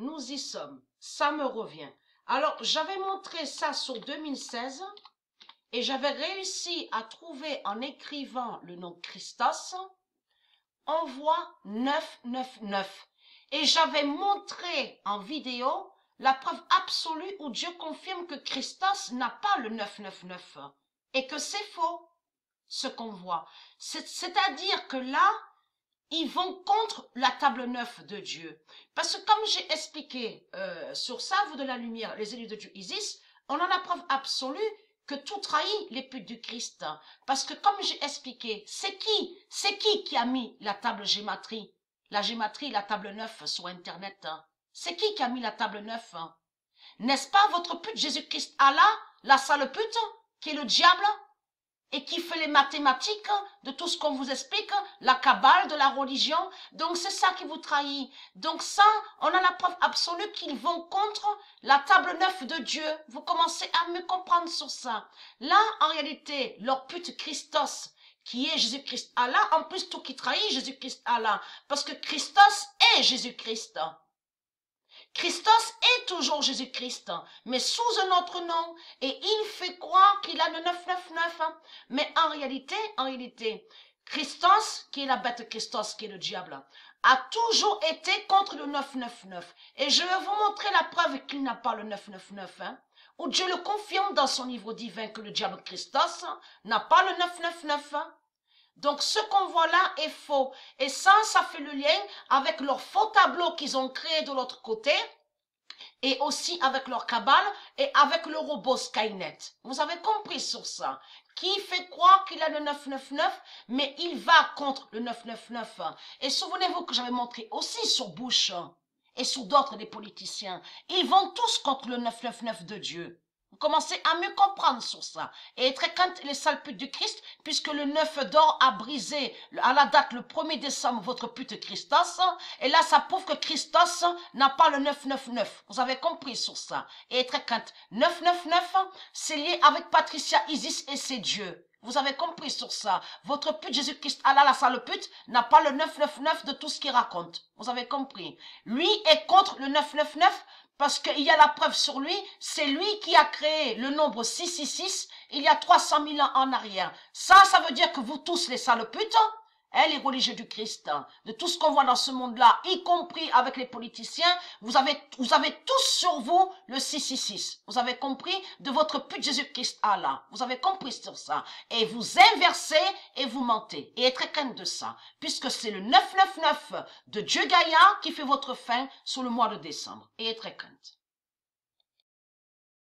nous y sommes. Ça me revient. Alors, j'avais montré ça sur 2016 et j'avais réussi à trouver en écrivant le nom Christos, on voit 999. Et j'avais montré en vidéo la preuve absolue où Dieu confirme que Christos n'a pas le 999 et que c'est faux ce qu'on voit. C'est-à-dire que là, ils vont contre la table 9 de Dieu. Parce que comme j'ai expliqué sur ça, vous de la lumière, les élus de Dieu Isis, on a la preuve absolue que tout trahit les putes du Christ. Parce que comme j'ai expliqué, c'est qui a mis la table gématrie, la table 9 sur Internet? C'est qui a mis la table 9? N'est-ce pas votre pute Jésus-Christ Allah, la sale pute, qui est le diable? Et qui fait les mathématiques de tout ce qu'on vous explique, la cabale de la religion. Donc c'est ça qui vous trahit. Donc ça, on a la preuve absolue qu'ils vont contre la table 9 de Dieu. Vous commencez à me comprendre sur ça. Là, en réalité, leur pute Christos, qui est Jésus-Christ Allah, en plus tout qui trahit Jésus-Christ Allah, parce que Christos est Jésus-Christ. Christos est toujours Jésus-Christ, mais sous un autre nom, et il fait croire qu'il a le 999, mais en réalité, Christos, qui est la bête Christos, qui est le diable, a toujours été contre le 999, et je vais vous montrer la preuve qu'il n'a pas le 999, où Dieu le confirme dans son livre divin que le diable Christos n'a pas le 999, donc, ce qu'on voit là est faux. Et ça fait le lien avec leur faux tableau qu'ils ont créé de l'autre côté, et aussi avec leur cabale, et avec le robot Skynet. Vous avez compris sur ça? Qui fait croire qu'il a le 999, mais il va contre le 999. Et souvenez-vous que j'avais montré aussi sur Bush, et sur d'autres des politiciens. Ils vont tous contre le 999 de Dieu. Vous commencez à mieux comprendre sur ça. Et être contre les sales putes du Christ, puisque le 9 d'or a brisé à la date le 1er décembre votre pute Christos. Et là, ça prouve que Christos n'a pas le 999. Vous avez compris sur ça. Et être contre 999, c'est lié avec Patricia Isis et ses dieux. Vous avez compris sur ça. Votre pute Jésus-Christ, Allah, la sale pute, n'a pas le 999 de tout ce qu'il raconte. Vous avez compris. Lui est contre le 999 parce qu'il y a la preuve sur lui. C'est lui qui a créé le nombre 666 il y a 300 000 ans en arrière. Ça veut dire que vous tous les sales putes, les religieux du Christ, de tout ce qu'on voit dans ce monde-là, y compris avec les politiciens, vous avez tous sur vous le 666. Vous avez compris de votre pute Jésus-Christ Allah. Vous avez compris sur ça. Et vous inversez et vous mentez. Et être crainte de ça. Puisque c'est le 999 de Dieu Gaïa qui fait votre fin sur le mois de décembre. Et être crainte.